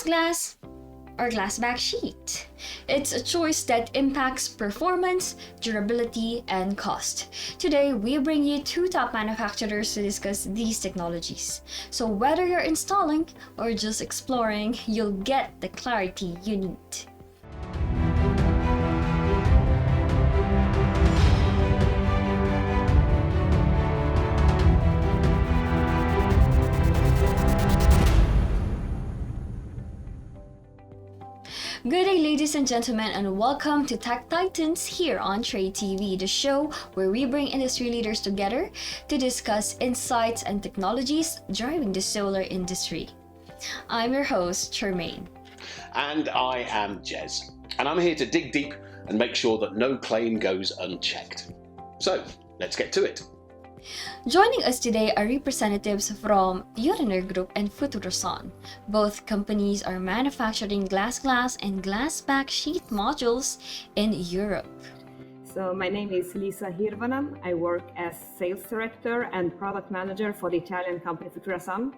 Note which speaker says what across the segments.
Speaker 1: glass or Glass-Backsheet. It's a choice that impacts performance, durability, and cost. Today, we bring you two top manufacturers to discuss these technologies. So whether you're installing or just exploring, you'll get the clarity you need. Good day, ladies and gentlemen, and welcome to Tech Titans here on TradeTV, the show where we bring industry leaders together to discuss insights and technologies driving the solar industry. I'm your host, Charmaine.
Speaker 2: And I am Jez. And I'm here to dig deep and make sure that no claim goes unchecked. So, let's get to it.
Speaker 1: Joining us today are representatives from Eurener Group and FuturaSun. Both companies are manufacturing glass and Glass-Backsheet modules in Europe.
Speaker 3: So my name is Lisa Hirvonen. I work as sales director and product manager for the Italian company FuturaSun.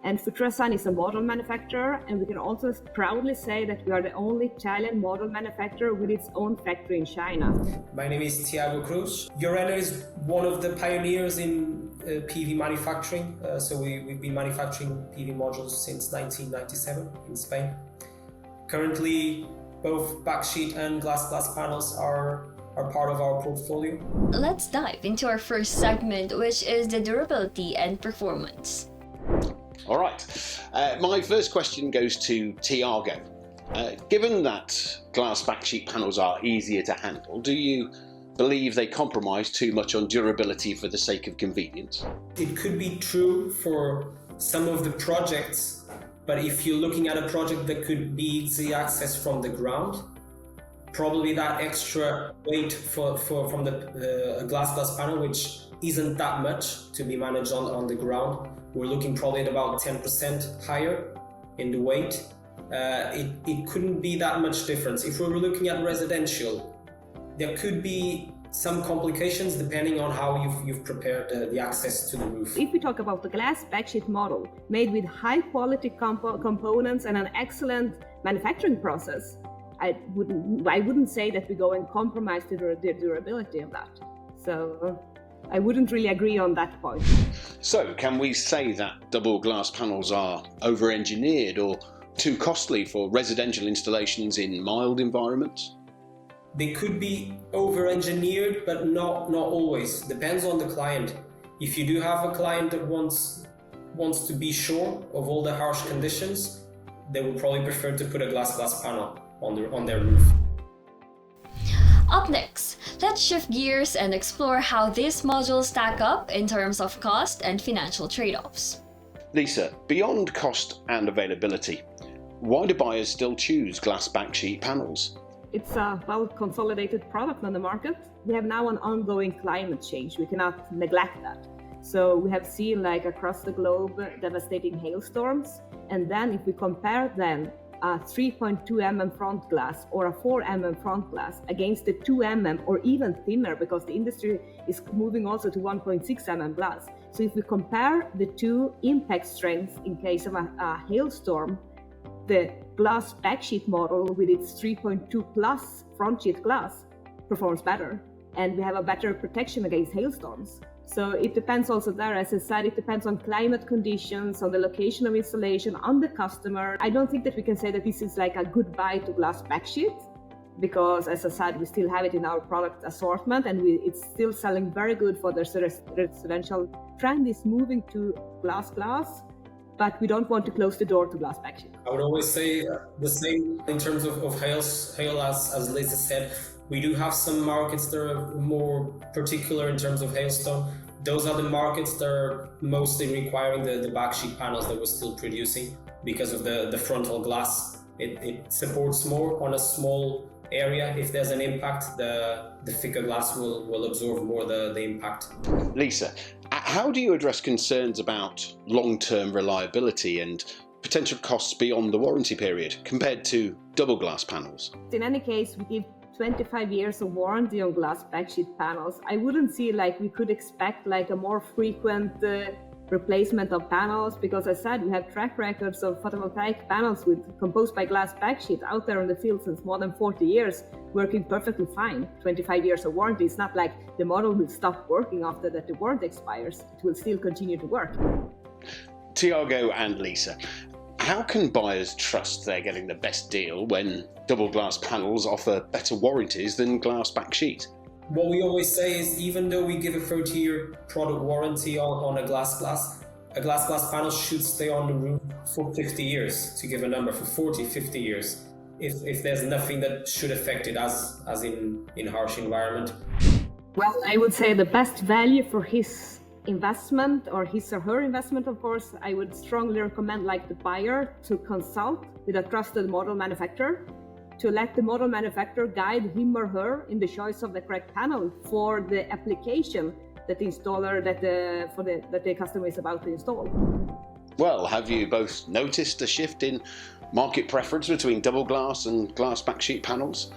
Speaker 3: And FuturaSun is a model manufacturer, and we can also proudly say that we are the only Italian model manufacturer with its own factory in China.
Speaker 4: My name is Thiago Cruz. Eurener is one of the pioneers in PV manufacturing. So we've been manufacturing PV modules since 1997 in Spain. Currently, both backsheet and glass panels are part of our portfolio.
Speaker 1: Let's dive into our first segment, which is the durability and performance.
Speaker 2: All right. My first question goes to Thiago. Given that glass backsheet panels are easier to handle, do you believe they compromise too much on durability for the sake of convenience?
Speaker 4: It could be true for some of the projects, but if you're looking at a project that could be easy access from the ground, probably that extra weight from the glass panel, which isn't that much to be managed on the ground. We're looking probably at about 10% higher in the weight. It couldn't be that much difference. If we were looking at residential, there could be some complications depending on how you've prepared the access to the roof.
Speaker 3: If we talk about the Glass-Backsheet model, made with high quality components and an excellent manufacturing process, I wouldn't say that we go and compromise the durability of that. So I wouldn't really agree on that point.
Speaker 2: So, can we say that double glass panels are over-engineered or too costly for residential installations in mild environments?
Speaker 4: They could be over-engineered, but not always. Depends on the client. If you do have a client that wants to be sure of all the harsh conditions, they would probably prefer to put a glass panel on their roof.
Speaker 1: Up next, let's shift gears and explore how these modules stack up in terms of cost and financial trade-offs.
Speaker 2: Lisa, beyond cost and availability, why do buyers still choose glass backsheet panels?
Speaker 3: It's a well-consolidated product on the market. We have now an ongoing climate change. We cannot neglect that. So we have seen across the globe devastating hailstorms. And then if we compare then a 3.2 mm front glass or a 4 mm front glass against the 2 mm or even thinner, because the industry is moving also to 1.6 mm glass. So if we compare the two impact strengths in case of a hailstorm, the glass backsheet model with its 3.2 plus front sheet glass performs better, and we have a better protection against hailstorms. So it depends also there, as I said, it depends on climate conditions, on the location of installation, on the customer. I don't think that we can say that this is like a goodbye to glass backsheet, because as I said, we still have it in our product assortment and it's still selling very good for the residential. Trend is moving to glass, but we don't want to close the door to glass backsheet.
Speaker 4: I would always say the same in terms of hail as Lisa said. We do have some markets that are more particular in terms of hailstone. Those are the markets that are mostly requiring the backsheet panels that we're still producing because of the frontal glass. It supports more on a small area. If there's an impact, the thicker glass will absorb more the impact.
Speaker 2: Lisa, how do you address concerns about long-term reliability and potential costs beyond the warranty period compared to double glass panels?
Speaker 3: In any case, we give 25 years of warranty on glass backsheet panels. I wouldn't see we could expect a more frequent replacement of panels, because as I said, we have track records of photovoltaic panels composed by Glass-Backsheet out there in the field since more than 40 years, working perfectly fine. 25 years of warranty. It's not like the model will stop working after that the warranty expires. It will still continue to work.
Speaker 2: Tiago and Lisa, how can buyers trust they're getting the best deal when double glass panels offer better warranties than Glass-Backsheet?
Speaker 4: What we always say is, even though we give a 30-year product warranty on a glass panel should stay on the roof for 50 years, to give a number, for 40, 50 years, if there's nothing that should affect it as in harsh environment.
Speaker 3: Well, I would say the best value for his investment, or his or her investment, of course, I would strongly recommend the buyer to consult with a trusted model manufacturer, to let the model manufacturer guide him or her in the choice of the correct panel for the application that the installer that the customer is about to install.
Speaker 2: Well, have you both noticed a shift in market preference between double glass and Glass-Backsheet panels?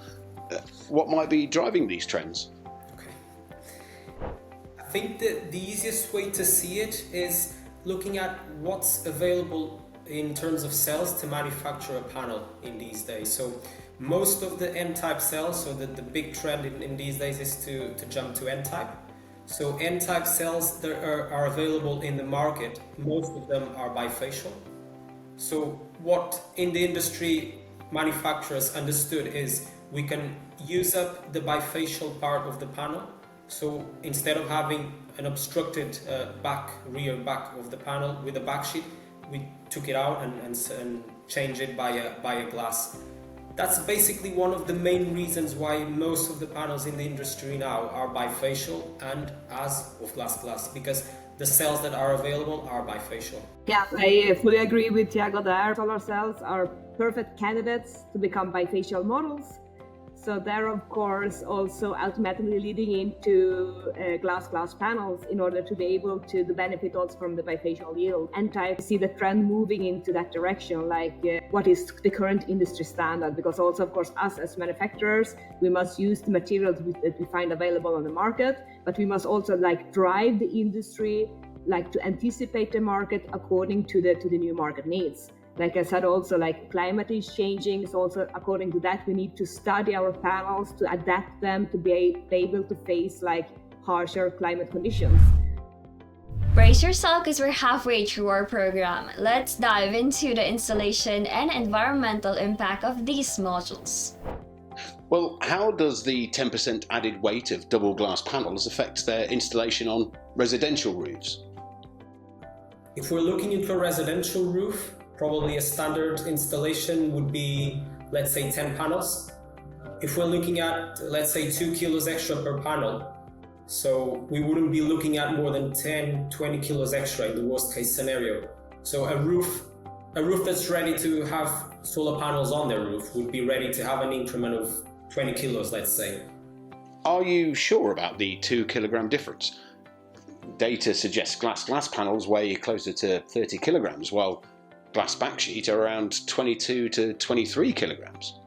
Speaker 2: What might be driving these trends?
Speaker 4: I think that the easiest way to see it is looking at what's available in terms of cells to manufacture a panel in these days. So most of the N-type cells, so the big trend in these days is to jump to N-type. So N-type cells that are available in the market, most of them are bifacial. So what in the industry manufacturers understood is we can use up the bifacial part of the panel. So instead of having an obstructed rear back of the panel with a backsheet, we took it out and changed it by a glass. That's basically one of the main reasons why most of the panels in the industry now are bifacial and as of glass, because the cells that are available are bifacial.
Speaker 3: Yeah, I fully agree with Tiago there. Solar cells are perfect candidates to become bifacial models. So they're of course also automatically leading into glass panels in order to be able to benefit also from the bifacial yield. And I see the trend moving into that direction, what is the current industry standard, because also of course us as manufacturers, we must use the materials that we find available on the market, but we must also drive the industry to anticipate the market according to the new market needs. Like I said, also climate is changing, so also according to that we need to study our panels to adapt them to be able to face harsher climate conditions.
Speaker 1: Brace yourself because we're halfway through our program. Let's dive into the installation and environmental impact of these modules.
Speaker 2: Well, how does the 10% added weight of double glass panels affect their installation on residential roofs?
Speaker 4: If we're looking into a residential roof, probably a standard installation would be, let's say, 10 panels. If we're looking at, let's say, 2 kilos extra per panel, so we wouldn't be looking at more than 10, 20 kilos extra in the worst case scenario. So a roof that's ready to have solar panels on their roof would be ready to have an increment of 20 kilos, let's say.
Speaker 2: Are you sure about the 2 kilogram difference? Data suggests glass panels weigh closer to 30 kilograms, while Glass-Backsheet are around 22 to 23 kilograms.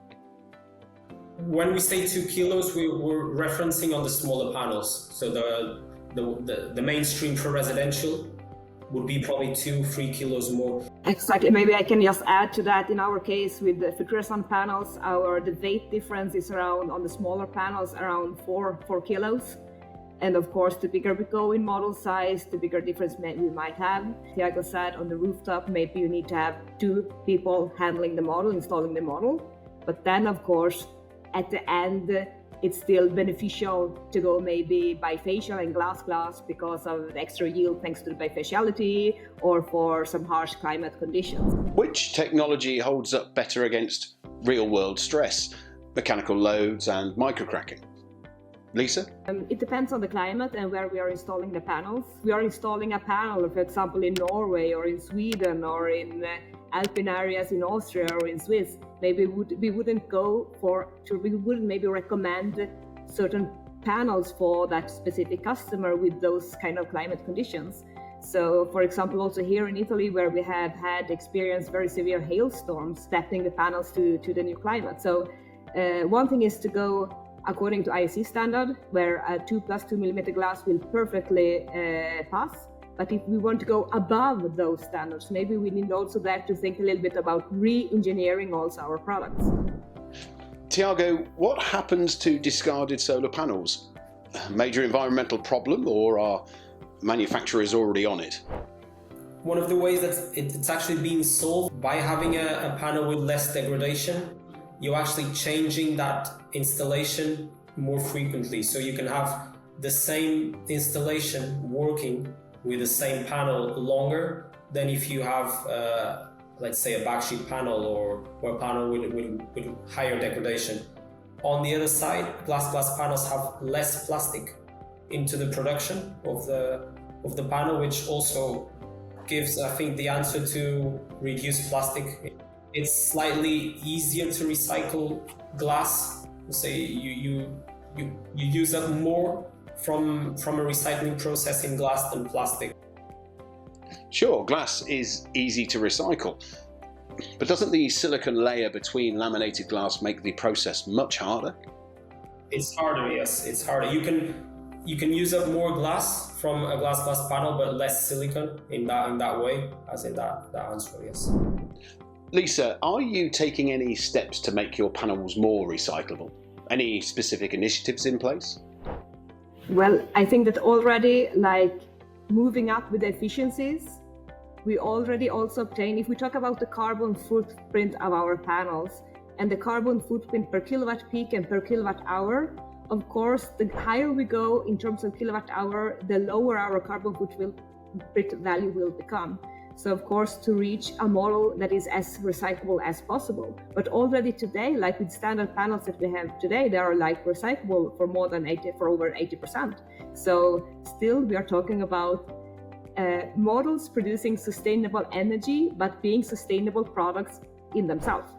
Speaker 4: When we say 2 kilos, we're referencing on the smaller panels. So the mainstream for residential would be probably 2-3 kilos more.
Speaker 3: Exactly. Maybe I can just add to that. In our case, with the FuturaSun panels, the weight difference is around, on the smaller panels, around 4 kilos. And of course, the bigger we go in model size, the bigger difference we might have. Tiago said on the rooftop, maybe you need to have 2 people handling the model, installing the model. But then, of course, at the end, it's still beneficial to go maybe bifacial and glass because of the extra yield thanks to the bifaciality or for some harsh climate conditions.
Speaker 2: Which technology holds up better against real-world stress, mechanical loads and microcracking? Lisa?
Speaker 3: It depends on the climate and where we are installing the panels. We are installing a panel, for example, in Norway or in Sweden or in Alpine areas in Austria or in Swiss. Maybe we wouldn't maybe recommend certain panels for that specific customer with those kind of climate conditions. So, for example, also here in Italy, where we have experienced very severe hailstorms, adapting the panels to the new climate. So, one thing is to go according to IEC standard, where a 2+2 millimeter glass will perfectly pass. But if we want to go above those standards, maybe we need also that to think a little bit about re-engineering also our products.
Speaker 2: Tiago, what happens to discarded solar panels? A major environmental problem, or are manufacturers already on it?
Speaker 4: One of the ways that it's actually being solved by having a panel with less degradation, you're actually changing that installation more frequently. So you can have the same installation working with the same panel longer than if you have, let's say, a backsheet panel or a panel with higher degradation. On the other side, glass panels have less plastic into the production of the panel, which also gives, I think, the answer to reduce plastic. It's slightly easier to recycle glass. Say you use up more from a recycling process in glass than plastic.
Speaker 2: Sure, glass is easy to recycle, but doesn't the silicon layer between laminated glass make the process much harder?
Speaker 4: It's harder, yes, it's harder. You can use up more glass from a glass panel, but less silicon in that way, as in that answer, yes.
Speaker 2: Lisa, are you taking any steps to make your panels more recyclable? Any specific initiatives in place?
Speaker 3: Well, I think that already, like moving up with efficiencies, we already also obtain, if we talk about the carbon footprint of our panels and the carbon footprint per kilowatt peak and per kilowatt hour, of course, the higher we go in terms of kilowatt hour, the lower our carbon footprint value will become. So of course, to reach a model that is as recyclable as possible. But already today, like with standard panels that we have today, they are like recyclable for over 80%. So still we are talking about models producing sustainable energy, but being sustainable products in themselves.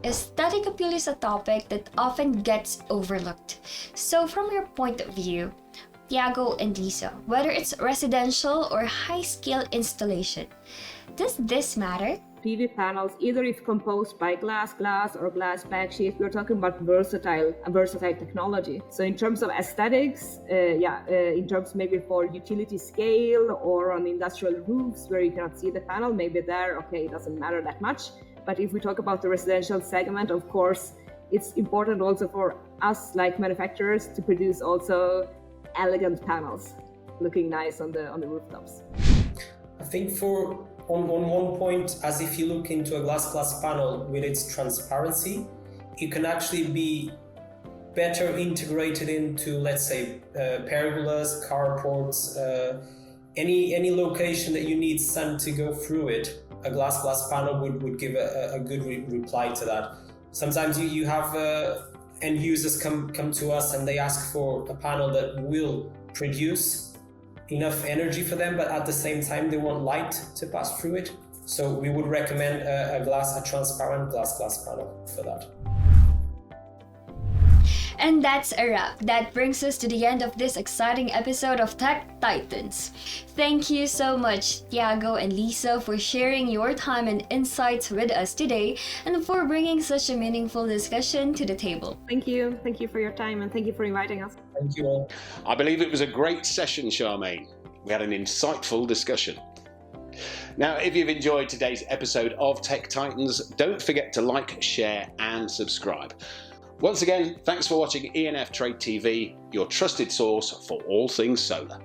Speaker 1: Aesthetic appeal is a topic that often gets overlooked. So from your point of view, Tiago and Lisa, whether it's residential or high-scale installation, does this matter?
Speaker 3: PV panels, either if composed by glass or Glass-Backsheet, we're talking about versatile technology. So in terms of aesthetics, in terms maybe for utility scale or on industrial roofs where you cannot see the panel, maybe there, okay, it doesn't matter that much. But if we talk about the residential segment, of course, it's important also for us like manufacturers to produce also elegant panels looking nice on the rooftops.
Speaker 4: I think on one point, as if you look into a glass panel with its transparency, it can actually be better integrated into, let's say, pergolas, carports, any location that you need sun to go through it. A glass panel would give a good reply to that. Sometimes you have end users come to us and they ask for a panel that will produce enough energy for them, but at the same time they want light to pass through it. So we would recommend a transparent glass panel for that.
Speaker 1: And that's a wrap. That brings us to the end of this exciting episode of Tech Titans. Thank you so much, Tiago and Lisa, for sharing your time and insights with us today and for bringing such a meaningful discussion to the table.
Speaker 3: Thank you. Thank you for your time and thank you for inviting us.
Speaker 4: Thank you all.
Speaker 2: I believe it was a great session, Charmaine. We had an insightful discussion. Now, if you've enjoyed today's episode of Tech Titans, don't forget to like, share and subscribe. Once again, thanks for watching ENF TradeTV, your trusted source for all things solar.